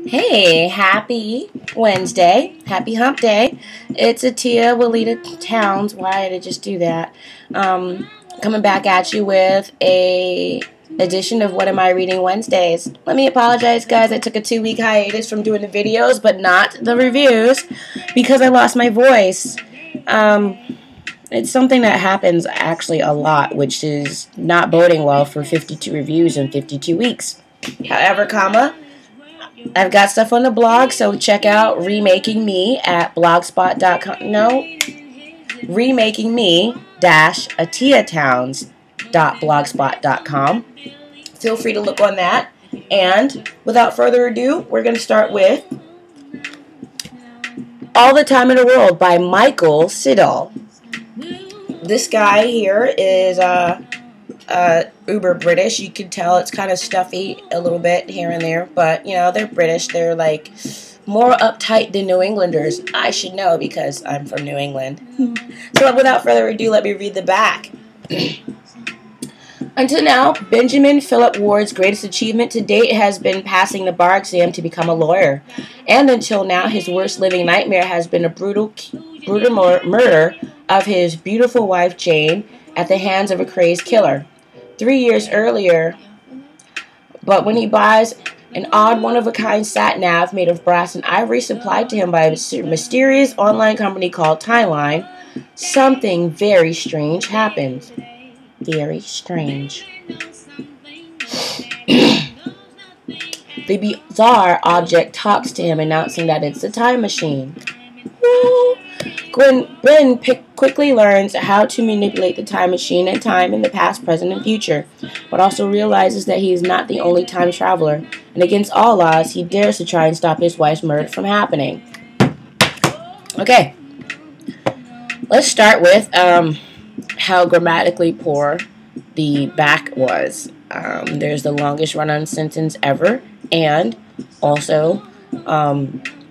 Hey, happy Wednesday. Happy hump day. It's Atia Walita Towns. Why did I just do that? Coming back at you with a edition of What Am I Reading Wednesdays. Let me apologize, guys. I took a 2-week hiatus from doing the videos, but not the reviews, because I lost my voice. It's something that happens actually a lot, which is not boding well for 52 reviews in 52 weeks. However, I've got stuff on the blog, so check out Remaking Me at blogspot.com. No, Remaking Me-atiatowns.blogspot.com. Feel free to look on that. And without further ado, we're going to start with All the Time in the World by Michael Siddall. This guy here is uber British. You can tell it's kind of stuffy a little bit here and there, but you know, they're British. They're like more uptight than New Englanders. I should know because I'm from New England. So without further ado, let me read the back. Until now, Benjamin Philip Ward's greatest achievement to date has been passing the bar exam to become a lawyer. And until now, his worst living nightmare has been a brutal murder of his beautiful wife Jane at the hands of a crazed killer. 3 years earlier, but when he buys an odd one-of-a-kind sat-nav made of brass and ivory supplied to him by a mysterious online company called Timeline, something very strange happens. Very strange. The bizarre object talks to him, announcing that it's a time machine. Woo! Ben quickly learns how to manipulate the time machine and time in the past, present, and future, but also realizes that he is not the only time traveler, and against all odds, he dares to try and stop his wife's murder from happening. Okay, let's start with how grammatically poor the back was. There's the longest run-on sentence ever, and also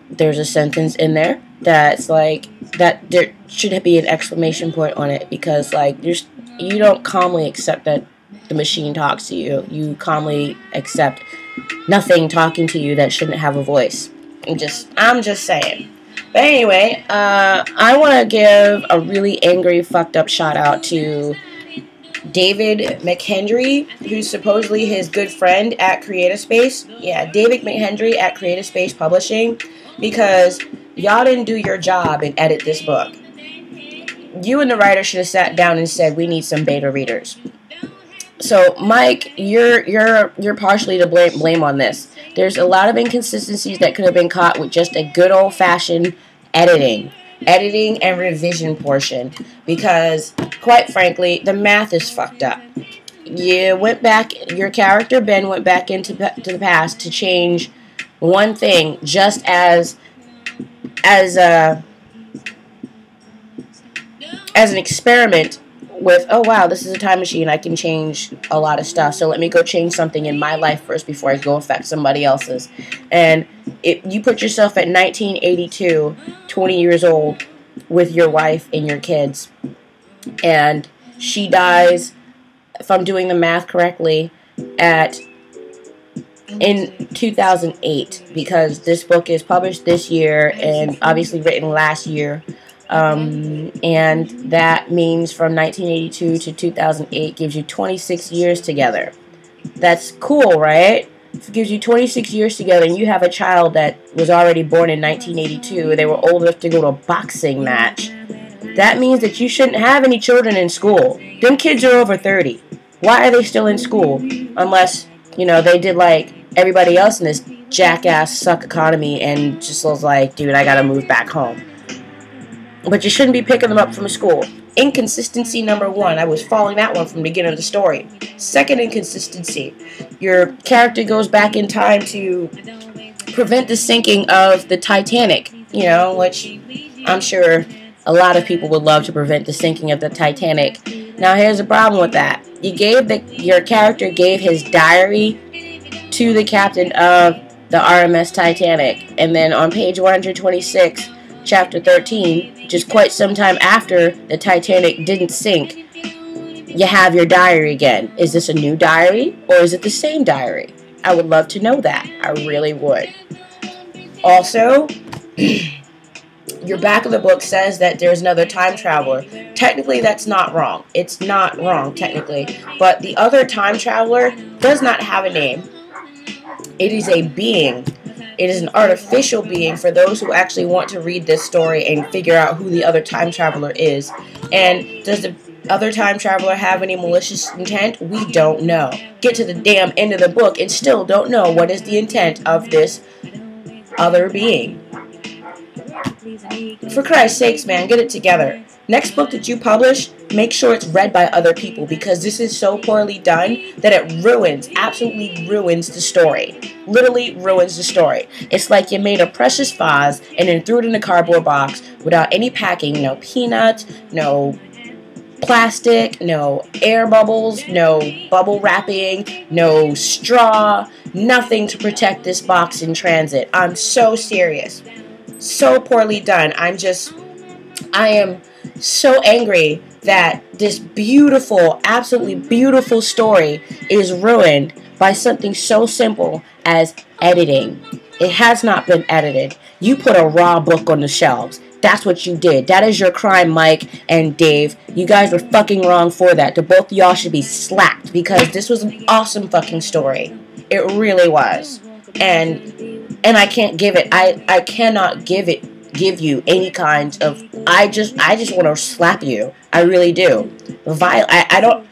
there's a sentence in there that's like that there should be an exclamation point on it, because like you don't calmly accept that the machine talks to you. You calmly accept nothing talking to you that shouldn't have a voice. I'm just saying. But anyway, I want to give a really angry, fucked up shout out to David McHenry, who's supposedly his good friend at Creative Space. Yeah, David McHenry at Creative Space Publishing, because y'all didn't do your job and edit this book. You and the writer should have sat down and said, we need some beta readers. So, Mike, you're partially to blame on this. There's a lot of inconsistencies that could have been caught with just a good old-fashioned editing and revision portion, because, quite frankly, the math is fucked up. Your character, Ben, went back into the past to change one thing, just as an experiment with, oh wow, this is a time machine, I can change a lot of stuff, so let me go change something in my life first before I go affect somebody else's. And you put yourself at 1982, 20 years old, with your wife and your kids, and she dies, if I'm doing the math correctly, in 2008, because this book is published this year and obviously written last year. And that means from 1982 to 2008 gives you 26 years together. That's cool, right? If it gives you 26 years together and you have a child that was already born in 1982, they were old enough to go to a boxing match, that means that you shouldn't have any children in school. Them kids are over 30. Why are they still in school? Unless, you know, they did like everybody else in this jackass suck economy and just was like, dude, I gotta move back home. But you shouldn't be picking them up from school. Inconsistency number one. I was following that one from the beginning of the story. Second inconsistency. Your character goes back in time to prevent the sinking of the Titanic. You know, which I'm sure a lot of people would love to prevent the sinking of the Titanic. Now, here's the problem with that. Your character gave his diary to the captain of the RMS Titanic. And then on page 126, chapter 13, just quite some time after the Titanic didn't sink, you have your diary again. Is this a new diary or is it the same diary? I would love to know that. I really would. Also, your back of the book says that there's another time traveler. Technically, that's not wrong. It's not wrong, technically. But the other time traveler does not have a name. It is a being. It is an artificial being for those who actually want to read this story and figure out who the other time traveler is. And does the other time traveler have any malicious intent? We don't know. Get to the damn end of the book and still don't know what is the intent of this other being. For Christ's sakes, man, get it together. Next book that you publish, make sure it's read by other people, because this is so poorly done that it ruins, absolutely ruins the story. Literally ruins the story. It's like you made a precious vase and then threw it in a cardboard box without any packing. No peanuts, no plastic, no air bubbles, no bubble wrapping, no straw, nothing to protect this box in transit. I'm so serious. So poorly done. I am so angry that this beautiful, absolutely beautiful story is ruined by something so simple as editing. It has not been edited. You put a raw book on the shelves. That's what you did. That is your crime, Mike and Dave. You guys were fucking wrong for that. The both of y'all should be slapped, because this was an awesome fucking story. It really was. And I can't give it. I cannot give you any kind of. I just want to slap you. I really do. I don't.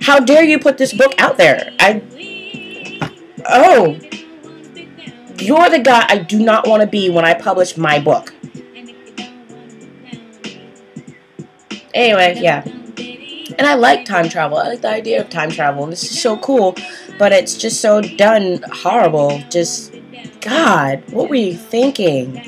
How dare you put this book out there? Oh, you're the guy I do not want to be when I publish my book. Anyway, yeah. And I like time travel. I like the idea of time travel. And this is so cool. But it's just so done horrible. Just, God, what were you thinking?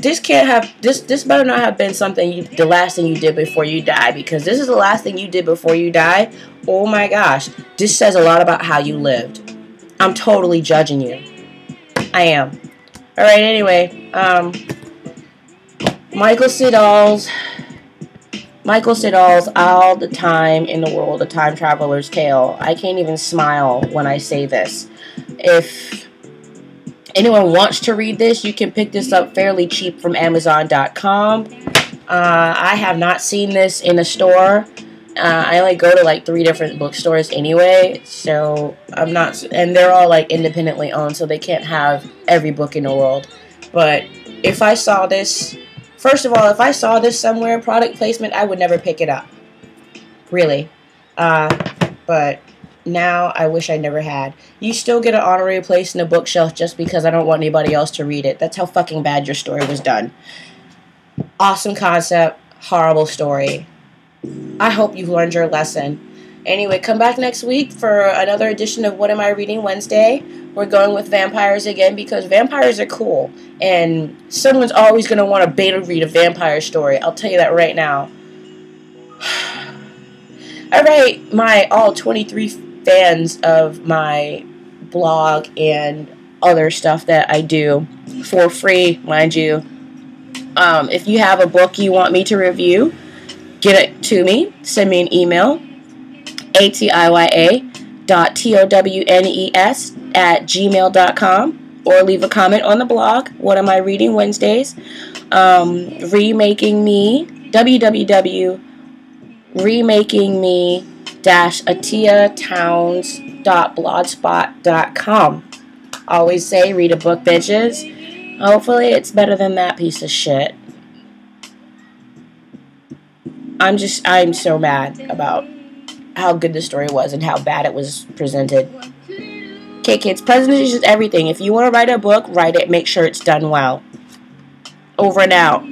This can't have, this better not have been something, the last thing you did before you die. Because this is the last thing you did before you die. Oh my gosh. This says a lot about how you lived. I'm totally judging you. I am. Alright, anyway. Michael Siddall's All the Time in the World, A Time Traveler's Tale. I can't even smile when I say this. If anyone wants to read this, you can pick this up fairly cheap from Amazon.com. I have not seen this in a store. I only go to like 3 different bookstores anyway, so I'm not, and they're all like independently owned, so they can't have every book in the world. But if I saw this, first of all, if I saw this somewhere, product placement, I would never pick it up. Really. But now I wish I never had. You still get an honorary place in the bookshelf just because I don't want anybody else to read it. That's how fucking bad your story was done. Awesome concept, horrible story. I hope you've learned your lesson. Anyway, come back next week for another edition of What Am I Reading Wednesday. We're going with vampires again because vampires are cool. And someone's always going to want to beta read a vampire story. I'll tell you that right now. Alright, my all 23 fans of my blog and other stuff that I do for free, mind you. If you have a book you want me to review, get it to me. Send me an email. atiya.townes@gmail.com, or leave a comment on the blog. What Am I Reading Wednesdays? Remaking Me, www.remakingme-atiyatowns.blogspot.com. Always say, read a book, bitches. Hopefully it's better than that piece of shit. I'm so mad about how good the story was and how bad it was presented. Okay, kids, presentation is everything. If you want to write a book, write it. Make sure it's done well. Over and out.